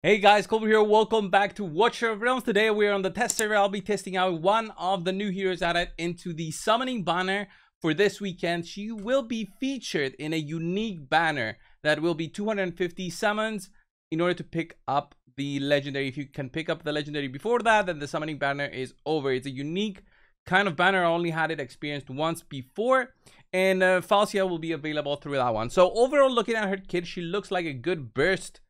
Hey guys, Colby here. Welcome back to Watcher of Realms. Today we're on the test server. I'll be testing out one of the new heroes added into the summoning banner for this weekend. She will be featured in a unique banner that will be 250 summons in order to pick up the legendary. If you can pick up the legendary before that, then the summoning banner is over. It's a unique kind of banner. I only had it experienced once before, and FALCIA will be available through that one. So overall, looking at her kit, she looks like a good burst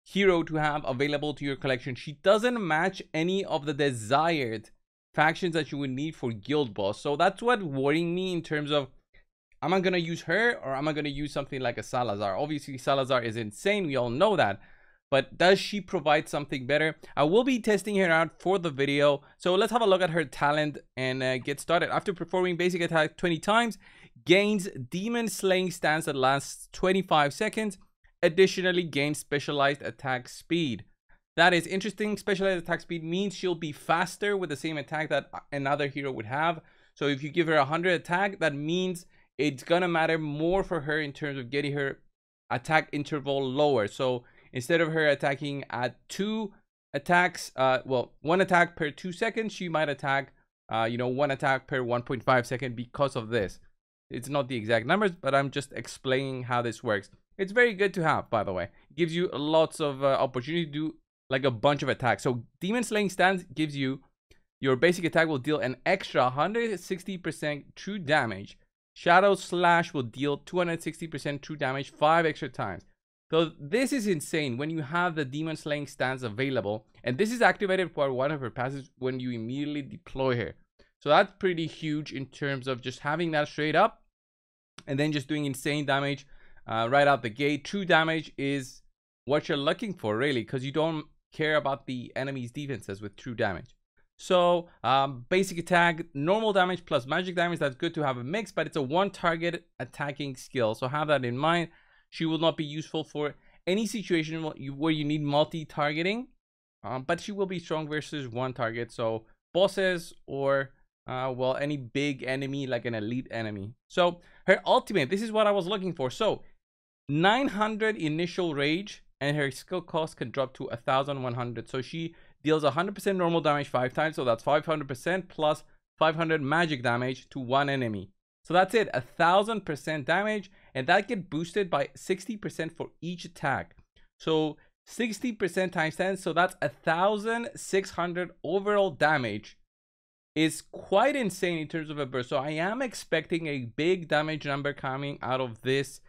hero to have available to your collection. She doesn't match any of the desired factions that you would need for guild boss, so that's what worrying me in terms of, am I gonna use her or am I gonna use something like a Salazar? Obviously Salazar is insane, we all know that, but does she provide something better? I will be testing her out for the video, so let's have a look at her talent and get started. After performing basic attack 20 times, gains demon slaying stance that lasts 25 seconds. Additionally, gains specialized attack speed. That is interesting. Specialized attack speed means she'll be faster with the same attack that another hero would have. So if you give her 100 attack, that means it's gonna matter more for her in terms of getting her attack interval lower. So instead of her attacking at 2 attacks, one attack per 2 seconds, she might attack one attack per 1.5 second because of this. It's not the exact numbers, but I'm just explaining how this works. It's very good to have, by the way. It gives you lots of opportunity to do like a bunch of attacks. So Demon Slaying Stance gives you, your basic attack will deal an extra 160% true damage. Shadow Slash will deal 260% true damage 5 extra times. So this is insane when you have the Demon Slaying Stance available. And this is activated for one of her passives when you immediately deploy her. So that's pretty huge in terms of just having that straight up and then just doing insane damage right out the gate. True damage is what you're looking for, really, because you don't care about the enemy's defenses with true damage. So basic attack, normal damage plus magic damage. That's good to have a mix, but it's a one target attacking skill, so have that in mind. She will not be useful for any situation where you need multi-targeting, but she will be strong versus one target, so bosses or any big enemy like an elite enemy. So her ultimate, this is what I was looking for. So 900 initial rage, and her skill cost can drop to 1100. So she deals 100% normal damage 5 times, so that's 500% plus 500 magic damage to one enemy. So that's it, 1000% damage, and that get boosted by 60% for each attack. So 60% times 10, so that's 1600 overall damage. Is quite insane in terms of a burst. So I am expecting a big damage number coming out of this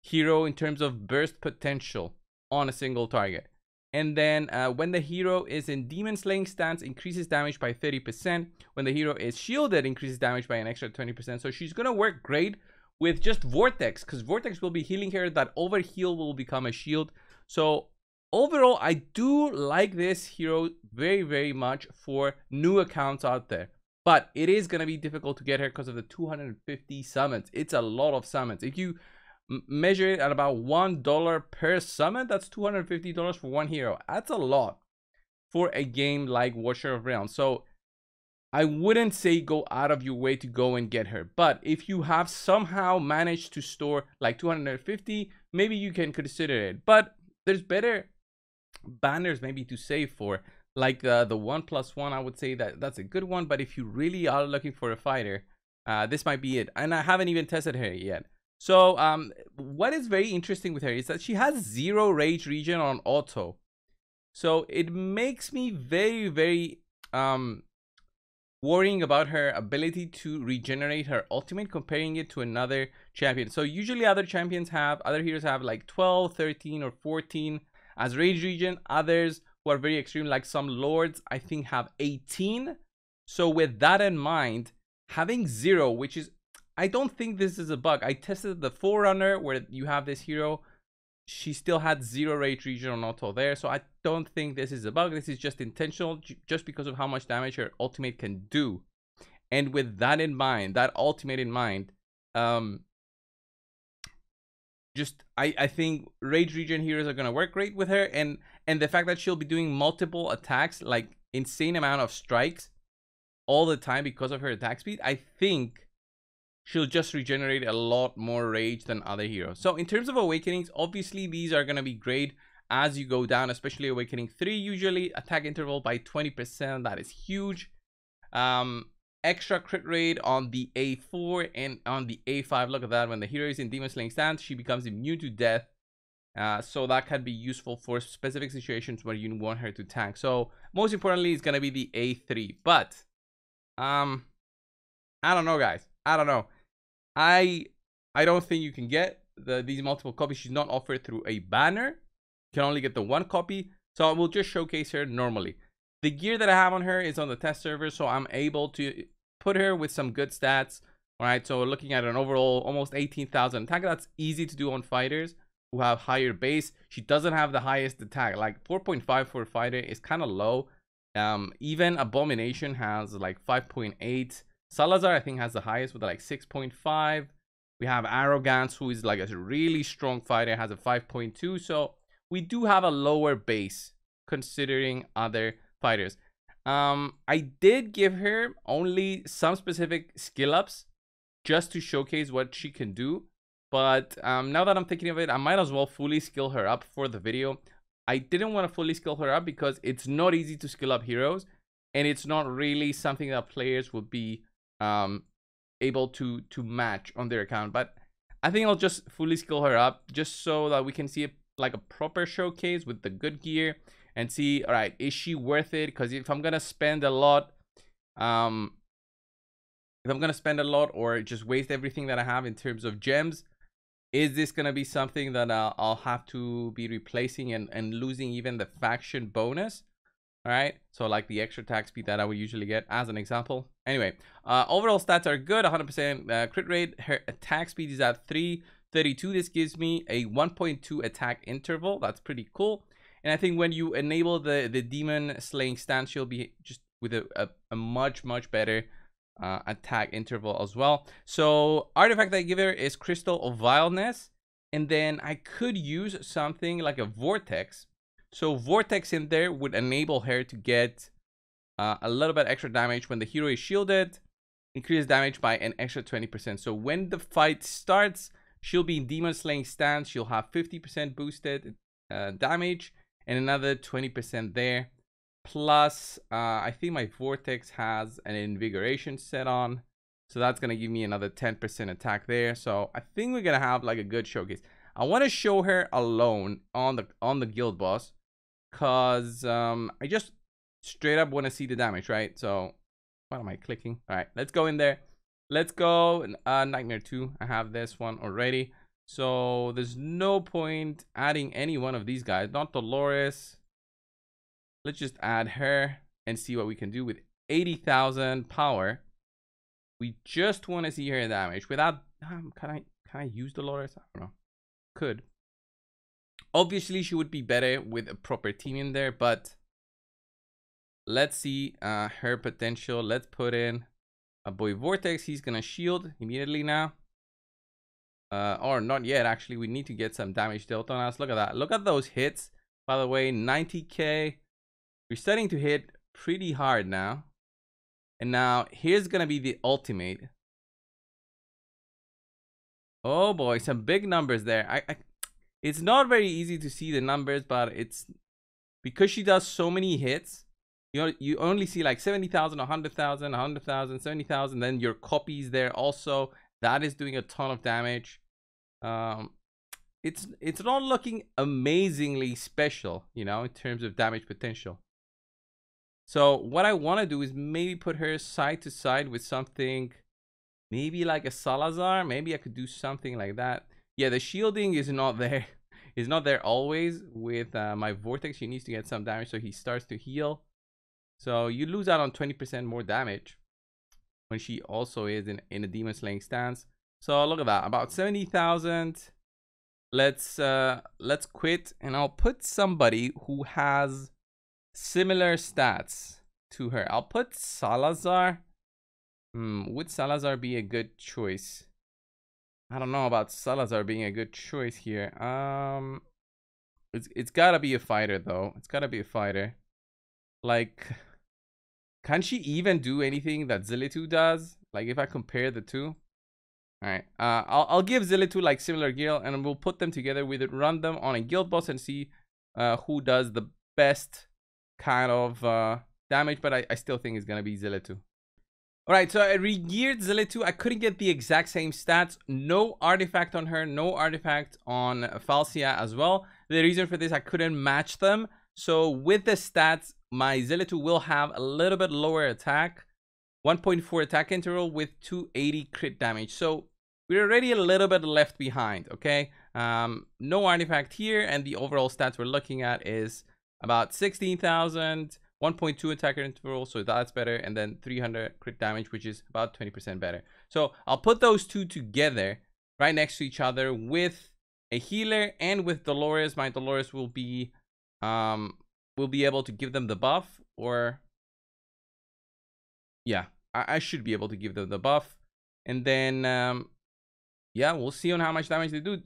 hero in terms of burst potential on a single target. And then when the hero is in Demon Slaying Stance, increases damage by 30%. When the hero is shielded, increases damage by an extra 20%. So she's gonna work great with just Vortex, because Vortex will be healing her. That overheal will become a shield. So overall, I do like this hero very, very much for new accounts out there. But it is going to be difficult to get her because of the 250 summons. It's a lot of summons. If you measure it at about $1 per summon, that's $250 for one hero. That's a lot for a game like Watcher of Realms. So I wouldn't say go out of your way to go and get her. But if you have somehow managed to store like 250, maybe you can consider it. But there's better banners maybe to save for, like the 1+1. I would say that's a good one, but if you really are looking for a fighter, this might be it. And I haven't even tested her yet. So what is very interesting with her is that she has 0 rage regen on auto, so it makes me very, very worrying about her ability to regenerate her ultimate, comparing it to another champion. So usually other heroes have like 12, 13 or 14 as rage regen. Others who are very extreme, like some lords, I think have 18. So with that in mind, having 0, which is, I don't think this is a bug. I tested the Forerunner where you have this hero. She still had 0 rage regen on auto there. So I don't think this is a bug. This is just intentional, just because of how much damage her ultimate can do. And with that in mind, that ultimate in mind, I think rage regen heroes are going to work great with her, and the fact that she'll be doing multiple attacks, like insane amount of strikes all the time because of her attack speed, I think she'll just regenerate a lot more rage than other heroes. So in terms of awakenings, obviously these are going to be great as you go down, especially Awakening 3, usually attack interval by 20%. That is huge. Extra crit rate on the A4 and on the A5. Look at that. When the hero is in Demon Slaying stance, she becomes immune to death. So that can be useful for specific situations where you want her to tank. So most importantly, it's gonna be the A3. But I don't know, guys. I don't know. I don't think you can get these multiple copies. She's not offered through a banner. You can only get the one copy. So I will just showcase her normally. The gear that I have on her is on the test server, so I'm able to put her with some good stats. All right, so we're looking at an overall almost 18,000 attack. That's easy to do on fighters who have higher base. She doesn't have the highest attack. Like 4.5 for a fighter is kind of low. Even Abomination has like 5.8. Salazar, I think, has the highest with like 6.5. We have Arrogance, who is like a really strong fighter, has a 5.2. So we do have a lower base considering other fighters. I did give her only some specific skill ups just to showcase what she can do. But now that I'm thinking of it, I might as well fully skill her up for the video. I didn't want to fully skill her up because it's not easy to skill up heroes. And it's not really something that players would be able to match on their account. But I think I'll just fully skill her up just so that we can see like a proper showcase with the good gear and see, all right, is she worth it? Because if I'm gonna spend a lot, or just waste everything that I have in terms of gems, is this gonna be something that I'll have to be replacing and losing even the faction bonus? All right, so like the extra attack speed that I would usually get as an example. Anyway, overall stats are good. 100% crit rate. Her attack speed is at 332. This gives me a 1.2 attack interval. That's pretty cool. And I think when you enable the demon slaying stance, she'll be just with a much better attack interval as well. So artifact that I give her is Crystal of Vileness, and then I could use something like a Vortex. So Vortex in there would enable her to get a little bit extra damage when the hero is shielded, increase damage by an extra 20%. So when the fight starts, she'll be in demon slaying stance. She'll have 50% boosted damage and another 20% there. Plus, I think my Vortex has an invigoration set on, so that's gonna give me another 10% attack there. So I think we're gonna have like a good showcase. I want to show her alone on the guild boss, cause I just straight up want to see the damage, right? So what am I clicking? All right, let's go in there. Let's go. Nightmare 2. I have this one already. So there's no point adding any one of these guys. Not Dolores. Let's just add her and see what we can do with 80,000 power. We just want to see her damage without. Can I use Dolores? I don't know. Could. Obviously, she would be better with a proper team in there, but let's see her potential. Let's put in a boy Vortex. He's gonna shield immediately now. Or not yet, actually. We need to get some damage dealt on us. Look at that. Look at those hits. By the way, 90k. We're starting to hit pretty hard now. And now, here's gonna be the ultimate. Oh boy, some big numbers there. It's not very easy to see the numbers, but it's because she does so many hits. You only see like 70,000, 100,000, 100,000, 70,000. Then your copies there also. That is doing a ton of damage. It's not looking amazingly special, you know, in terms of damage potential. So what I want to do is maybe put her side to side with something, maybe like a Salazar. Maybe I could do something like that. Yeah, the shielding is not there. It's not there always with my Vortex. He needs to get some damage so he starts to heal. So you lose out on 20% more damage when she also is in a demon slaying stance. So look at that, about 70,000. Let's quit, and I'll put somebody who has similar stats to her. I'll put Salazar. Would Salazar be a good choice? I don't know about Salazar being a good choice here. It's gotta be a fighter though. It's gotta be a fighter. Like, can she even do anything that Zilitu does? Like, if I compare the two. All right. I'll give Zilitu like similar gear, and we'll put them together with it. Run them on a guild boss and see who does the best kind of damage, but I still think it's gonna be Zillitu. Alright, so I re-geared Zillitu. I couldn't get the exact same stats. No artifact on her, no artifact on Falcia as well. The reason for this, I couldn't match them. So with the stats, my Zillitu will have a little bit lower attack. 1.4 attack interval with 280 crit damage. So we're already a little bit left behind, okay? No artifact here, and the overall stats we're looking at is about 16,000. 1.2 attacker interval, so that's better, and then 300 crit damage, which is about 20% better. So I'll put those two together right next to each other with a healer and with Dolores. My Dolores will be able to give them the buff, or yeah, I should be able to give them the buff, and then yeah, we'll see on how much damage they do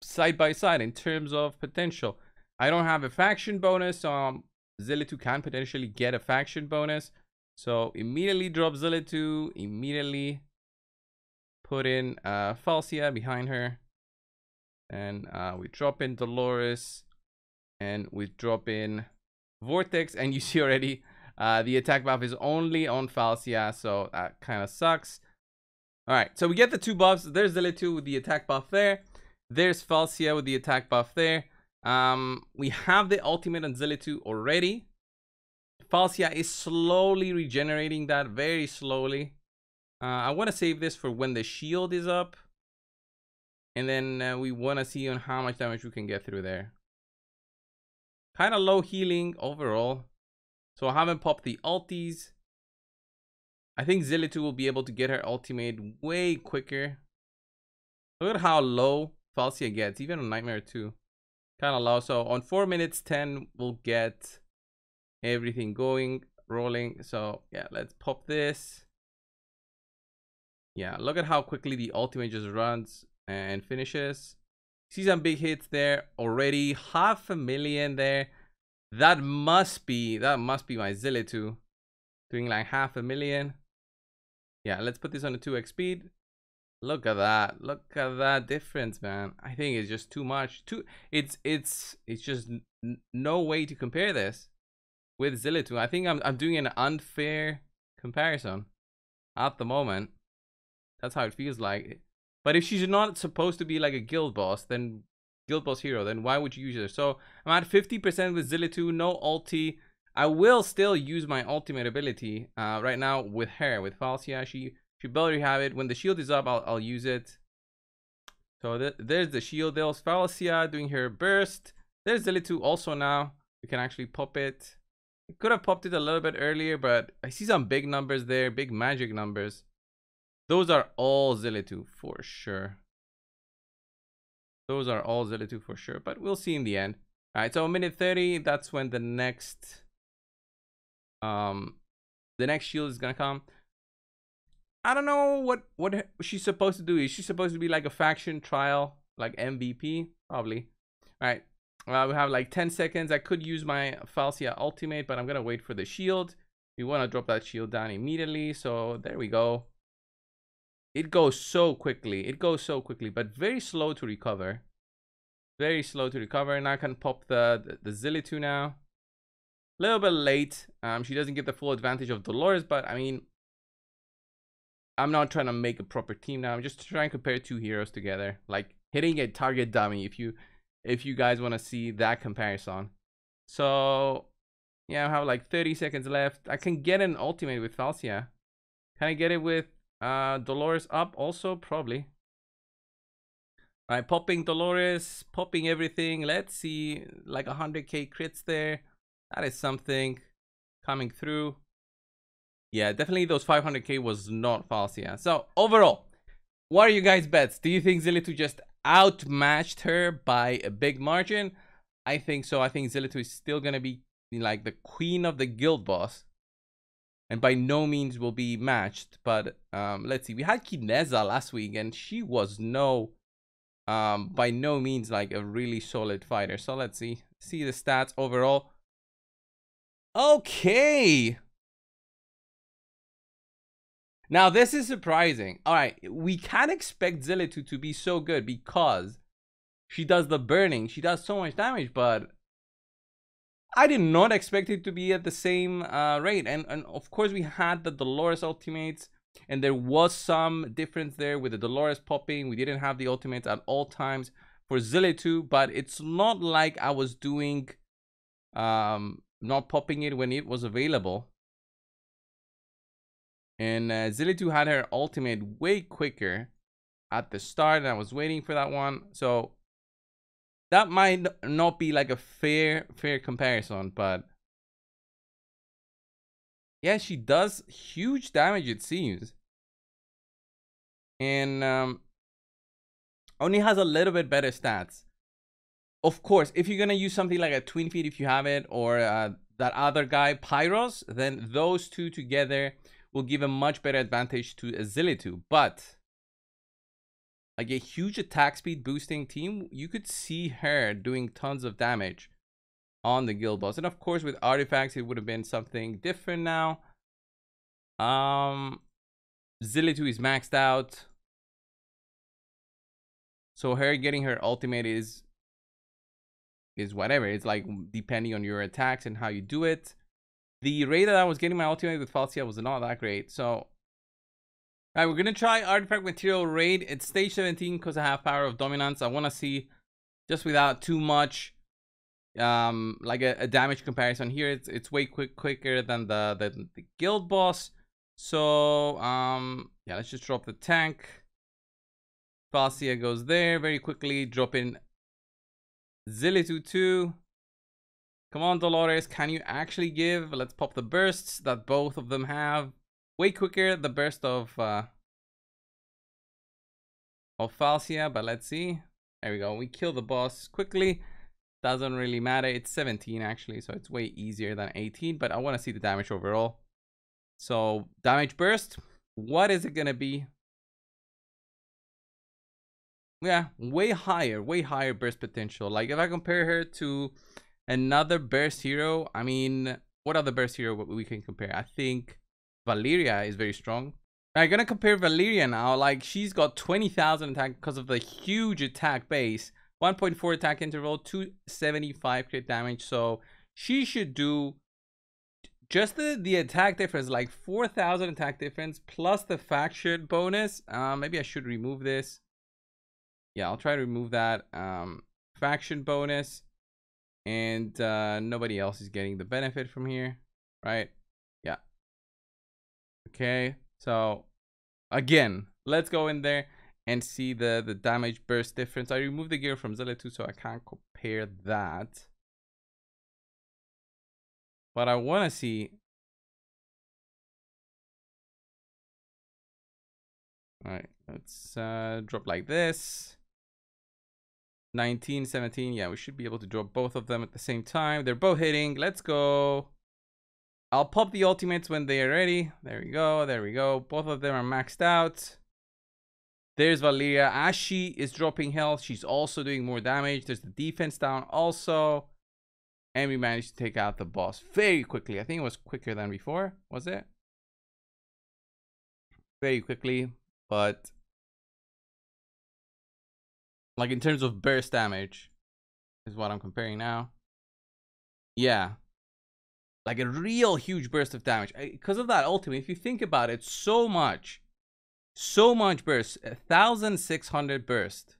side by side in terms of potential. I don't have a faction bonus, so Zillitu can potentially get a faction bonus. So immediately drop Zillitu, immediately put in Falcia behind her, and we drop in Dolores, and we drop in Vortex, and you see already the attack buff is only on Falcia, so that kind of sucks. All right, so we get the two buffs. There's Zillitu with the attack buff there. There's Falcia with the attack buff there. We have the ultimate on Zillitu already. Falcia is slowly regenerating that, very slowly. I want to save this for when the shield is up, and then we want to see on how much damage we can get through there. Kind of low healing overall, so I haven't popped the ultis. I think Zillitu will be able to get her ultimate way quicker. Look at how low Falcia gets, even on Nightmare 2. Kind of low. So on 4 minutes 10 we'll get everything going, rolling. So yeah, let's pop this. Yeah, look at how quickly the ultimate just runs and finishes. See some big hits there already. 500,000 there. That must be my Zillitu doing like 500,000. Yeah, let's put this on a 2x speed. Look at that. Look at that difference, man. I think it's just too much. It's just no way to compare this with Zillitu. I think I'm doing an unfair comparison at the moment. That's how it feels like. But if she's not supposed to be like a guild boss, then guild boss hero, then why would you use her? So I'm at 50% with Zillitu, no ulti. I will still use my ultimate ability right now with her, with Falcia. She better have it. When the shield is up, I'll use it. So there's the shield. There's Falcia doing her burst. There's Zillitu also now. We can actually pop it. I could have popped it a little bit earlier, but I see some big numbers there, big magic numbers. Those are all Zillitu for sure. Those are all Zillitu for sure, but we'll see in the end. All right, so a minute 30, that's when the next shield is gonna come. I don't know what she's supposed to do. Is she supposed to be like a faction trial, like MVP? Probably. All right, we have like 10 seconds. I could use my Falcia ultimate, but I'm gonna wait for the shield. We want to drop that shield down immediately. So there we go. It goes so quickly. It goes so quickly, but very slow to recover. Very slow to recover. And I can pop the Zillitu now. A little bit late. She doesn't get the full advantage of Dolores, but I mean, I'm not trying to make a proper team now. I'm just trying to compare two heroes together, like hitting a target dummy. If you guys want to see that comparison. So yeah, I have like 30 seconds left. I can get an ultimate with Falcia. Can I get it with Dolores up also? Probably. All right, popping Dolores, popping everything. Let's see, like 100k crits there. That is something coming through. Yeah, definitely those 500k was not Falcia. So overall, what are you guys' bets? Do you think Zillitu just outmatched her by a big margin? I think so. I think Zillitu is still gonna be like the queen of the guild boss, and by no means will be matched. But let's see. We had Kineza last week, and she was by no means like a really solid fighter. So let's see the stats overall. Okay. Now, this is surprising. All right, we can expect Zillitu to be so good because she does the burning. She does so much damage, but I did not expect it to be at the same rate. And of course, we had the Dolores ultimates, and there was some difference there with the Dolores popping. We didn't have the ultimates at all times for Zillitu, but it's not like I was doing not popping it when it was available. And Zillitu had her ultimate way quicker at the start, and I was waiting for that one. So that might not be like a fair comparison, but yeah, she does huge damage, it seems. And only has a little bit better stats. Of course, if you're gonna use something like a Twin Feet, if you have it, or that other guy, Pyros, then those two together will give a much better advantage to Zillitu. But like a huge attack speed boosting team, you could see her doing tons of damage on the guild boss. And of course, with artifacts, it would have been something different now. Zillitu is maxed out, so her getting her ultimate is whatever. It's like depending on your attacks and how you do it. The rate that I was getting my ultimate with Falcia was not that great. So alright, we're gonna try artifact material raid. It's stage 17 because I have power of dominance. I want to see, just without too much like a damage comparison here. It's way quicker than the guild boss. So yeah, let's just drop the tank. Falcia goes there very quickly. Drop in Zillitu 2. Come on, Dolores, can you actually give? Let's pop the bursts that both of them have. Way quicker the burst of Falcia, but let's see. There we go. We kill the boss quickly. Doesn't really matter. It's 17 actually, so it's way easier than 18, but I want to see the damage overall. So damage burst, what is it gonna be? Yeah, way higher burst potential. Like if I compare her to another burst hero, I mean, what other burst hero we can compare? I think Valeria is very strong. I'm gonna compare Valeria now. Like, she's got 20,000 attack because of the huge attack base, 1.4 attack interval, 275 crit damage. So she should do just the attack difference, like 4,000 attack difference plus the faction bonus. Maybe I should remove this. Yeah, I'll try to remove that faction bonus, and nobody else is getting the benefit from here, right? Yeah. Okay, so again, let's go in there and see the damage burst difference. I removed the gear from Zillitu, so I can't compare that, but I want to see. All right, let's drop like this. 19, 17. Yeah, we should be able to drop both of them at the same time. They're both hitting. Let's go. I'll pop the ultimates when they are ready. There we go. There we go. Both of them are maxed out. There's Valeria. As she is dropping health, she's also doing more damage. There's the defense down also. And we managed to take out the boss very quickly. I think it was quicker than before. Was it? Very quickly. But like in terms of burst damage is what I'm comparing now. Yeah. Like a real huge burst of damage. Because of that ultimate, if you think about it, so much burst. 1,600 burst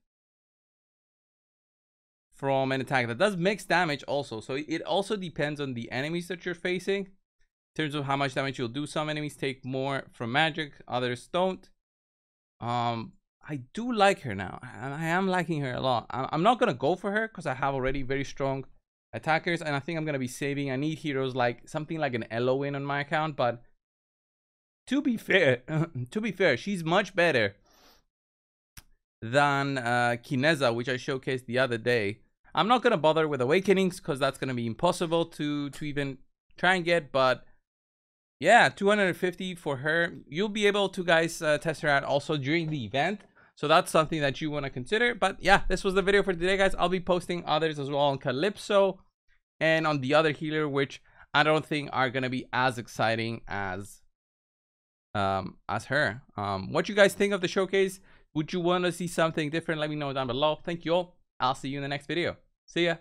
from an attack. That does mix damage also. So it also depends on the enemies that you're facing, in terms of how much damage you'll do. Some enemies take more from magic, others don't. I do like her now, and I am liking her a lot. I'm not gonna go for her because I have already very strong attackers, and I think I'm gonna be saving. I need heroes like something like an Eloin on my account, but to be fair, she's much better than Kineza, which I showcased the other day. I'm not gonna bother with Awakenings because that's gonna be impossible to even try and get, but yeah, 250 for her. You'll be able to, guys, test her out also during the event. So that's something that you want to consider. But yeah, this was the video for today, guys. I'll be posting others as well on Calypso and on the other healer, which I don't think are going to be as exciting as her. What you guys think of the showcase? Would you want to see something different? Let me know down below. Thank you all. I'll see you in the next video. See ya.